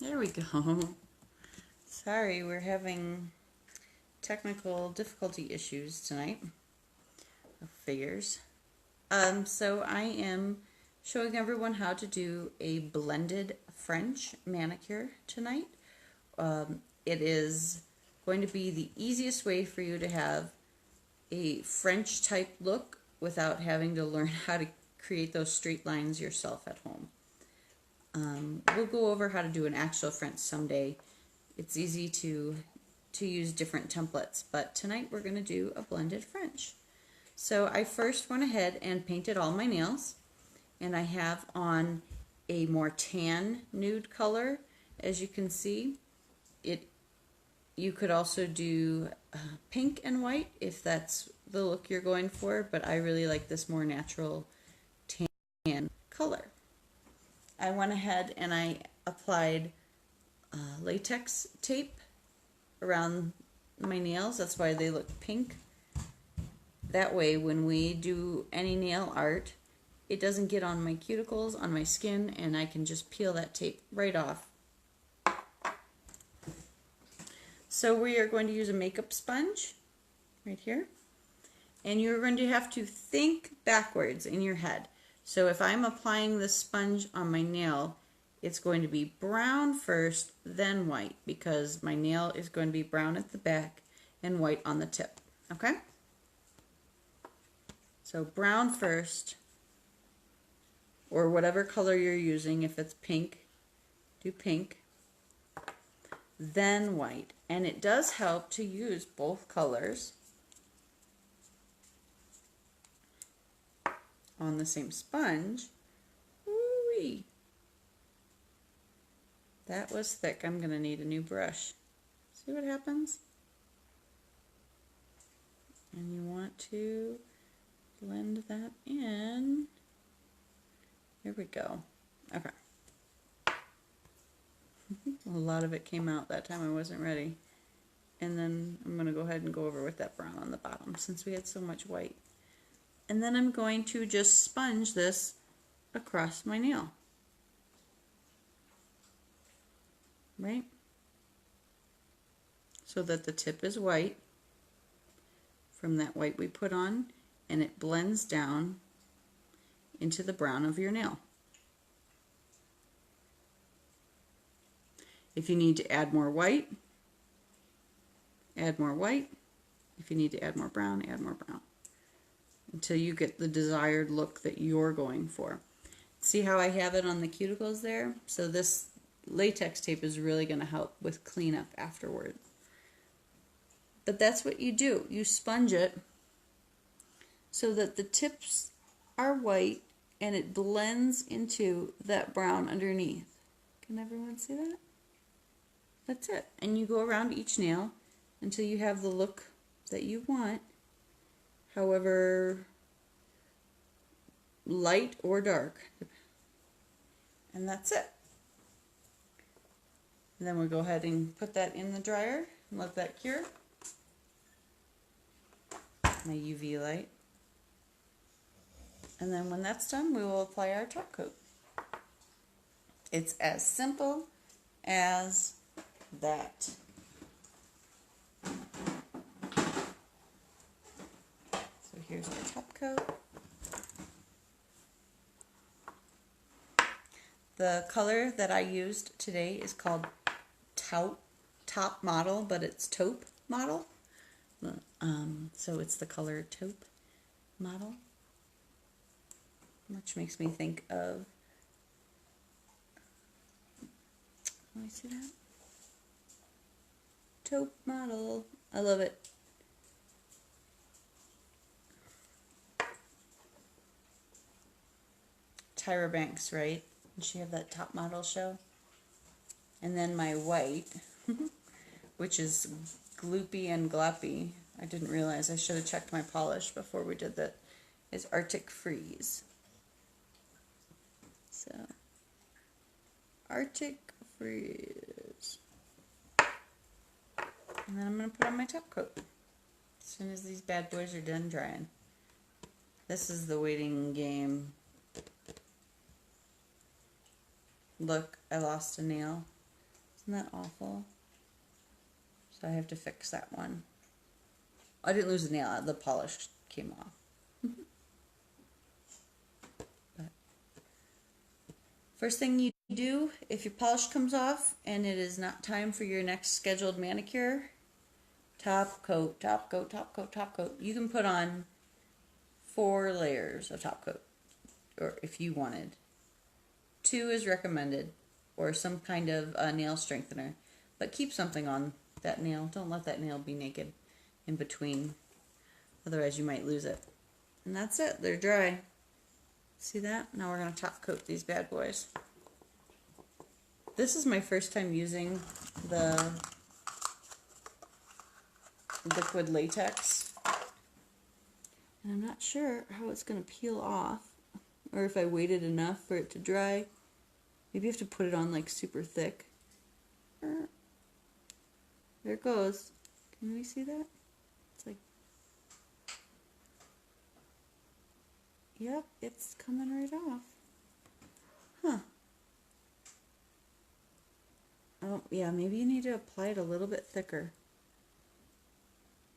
There we go. Sorry, we're having technical difficulty issues tonight. Figures. So I am showing everyone how to do a blended French manicure tonight. It is going to be the easiest way for you to have a French type look without having to learn how to create those straight lines yourself at home. We'll go over how to do an actual French someday. It's easy to use different templates, but tonight we're going to do a blended French. So I first went ahead and painted all my nails, and I have on a more tan nude color. As you can see, you could also do pink and white if that's the look you're going for, but I really like this more natural tan color. I went ahead and I applied latex tape around my nails. That's why they look pink. That way when we do any nail art, it doesn't get on my cuticles, on my skin, and I can just peel that tape right off. So we are going to use a makeup sponge right here, and you're going to have to think backwards in your head. So if I'm applying the sponge on my nail, it's going to be brown first, then white, because my nail is going to be brown at the back and white on the tip. Okay? So brown first, or whatever color you're using. If it's pink, do pink, then white. And it does help to use both colors on the same sponge. Ooh-wee. That was thick. I'm going to need a new brush. See what happens? And you want to blend that in. There we go. Okay. A lot of it came out that time. I wasn't ready. And then I'm going to go ahead and go over with that brown on the bottom since we had so much white. And then I'm going to just sponge this across my nail. Right? So that the tip is white from that white we put on, and it blends down into the brown of your nail. If you need to add more white, add more white. If you need to add more brown, add more brown, until you get the desired look that you're going for. See how I have it on the cuticles there? So this latex tape is really going to help with cleanup afterward. But that's what you do. You sponge it so that the tips are white and it blends into that brown underneath. Can everyone see that? That's it. And you go around each nail until you have the look that you want, however light or dark. And that's it. And then we'll go ahead and put that in the dryer and let that cure. My UV light. And then when that's done, we will apply our top coat. It's as simple as that. So here's our top coat. The color that I used today is called Top Model, but it's Taupe Model. So it's the color Taupe Model, which makes me think of, let me see that? Taupe Model. I love it. Tyra Banks, right? And she had that Top Model show. And then my white, which is gloopy and gloppy. I didn't realize. I should have checked my polish before we did that. Is Arctic Freeze. So, Arctic Freeze. And then I'm going to put on my top coat as soon as these bad boys are done drying. This is the waiting game. Look, I lost a nail. Isn't that awful? So I have to fix that one. I didn't lose the nail, the polish came off. But first thing you do, if your polish comes off and it is not time for your next scheduled manicure, top coat, top coat, top coat, top coat. You can put on 4 layers of top coat, or if you wanted. 2 is recommended, or some kind of nail strengthener. But keep something on that nail. Don't let that nail be naked in between. Otherwise you might lose it. And that's it. They're dry. See that? Now we're going to top coat these bad boys. This is my first time using the liquid latex. And I'm not sure how it's going to peel off, or if I waited enough for it to dry. Maybe you have to put it on like super thick. There it goes. Can we see that? It's like, yep, it's coming right off. Huh. Oh, yeah, maybe you need to apply it a little bit thicker.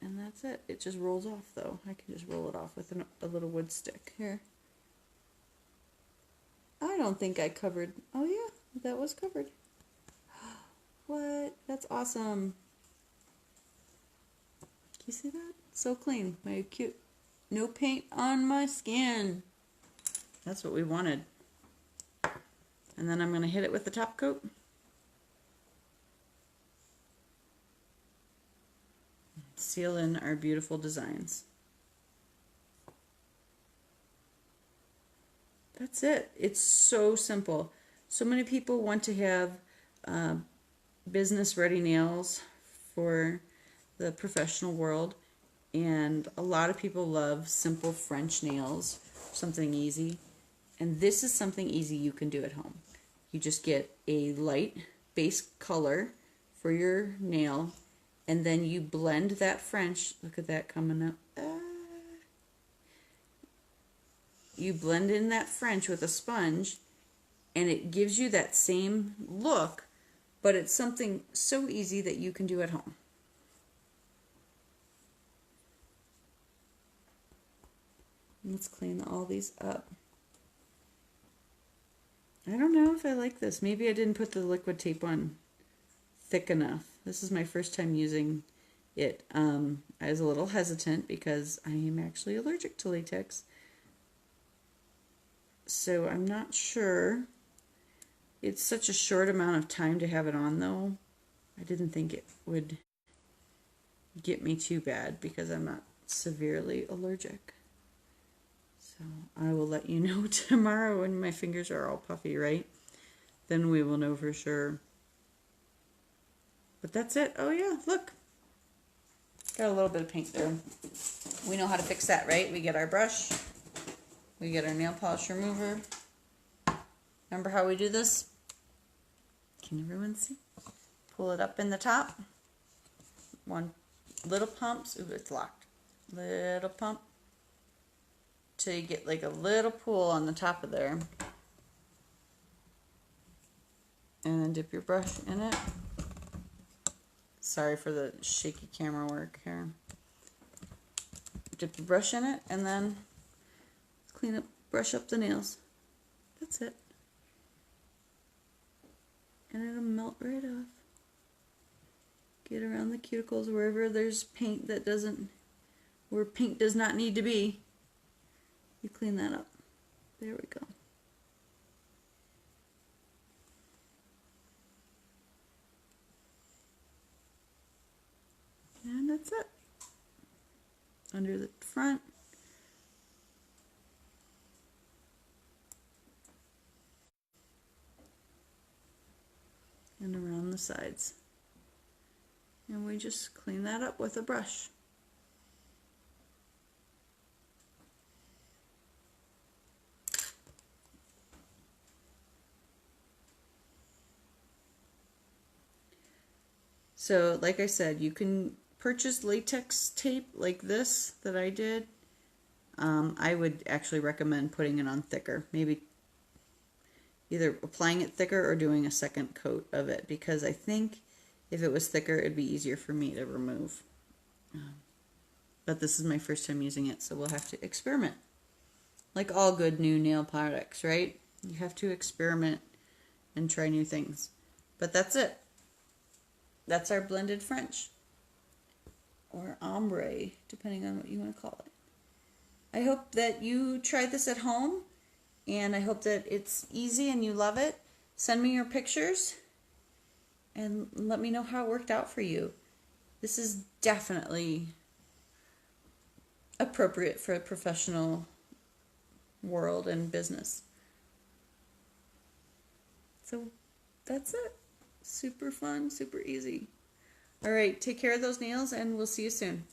And that's it. It just rolls off, though. I can just roll it off with a little wood stick. Here. I don't think I covered. Oh, yeah, that was covered. What? That's awesome. Can you see that? So clean. My cute. No paint on my skin. That's what we wanted. And then I'm going to hit it with the top coat. Seal in our beautiful designs. That's it. It's so simple. So many people want to have business ready nails for the professional world, and a lot of people love simple French nails, something easy. And this is something easy you can do at home. You just get a light base color for your nail, and then you blend that French. Look at that coming up. You blend in that French with a sponge, and it gives you that same look, but it's something so easy that you can do at home. Let's clean all these up. I don't know if I like this. Maybe I didn't put the liquid tape on thick enough. This is my first time using it. I was a little hesitant because I am actually allergic to latex. So I'm not sure. It's such a short amount of time to have it on, though. I didn't think it would get me too bad because I'm not severely allergic. So I will let you know tomorrow when my fingers are all puffy, right? Then we will know for sure. But that's it. Oh yeah, look. Got a little bit of paint there. We know how to fix that, right? We get our brush. We get our nail polish remover. Remember how we do this? Can everyone see? Pull it up in the top. One little pumps. Ooh, it's locked. Little pump. Till you get like a little pool on the top of there. And then dip your brush in it. Sorry for the shaky camera work here. Dip your brush in it and then clean up, brush up the nails. That's it. And it'll melt right off. Get around the cuticles wherever there's paint that doesn't, where paint does not need to be. You clean that up. There we go. And that's it. Under the front. And around the sides. And we just clean that up with a brush. So, like I said, you can purchase latex tape like this that I did. I would actually recommend putting it on thicker. Maybe either applying it thicker or doing a second coat of it, because I think if it was thicker, it'd be easier for me to remove. But this is my first time using it, so we'll have to experiment. Like all good new nail products, right? You have to experiment and try new things. But that's it. That's our blended French. Or ombre, depending on what you want to call it. I hope that you try this at home, and I hope that it's easy and you love it. Send me your pictures and let me know how it worked out for you. This is definitely appropriate for a professional world and business. So that's it. Super fun, super easy. All right, take care of those nails, and we'll see you soon.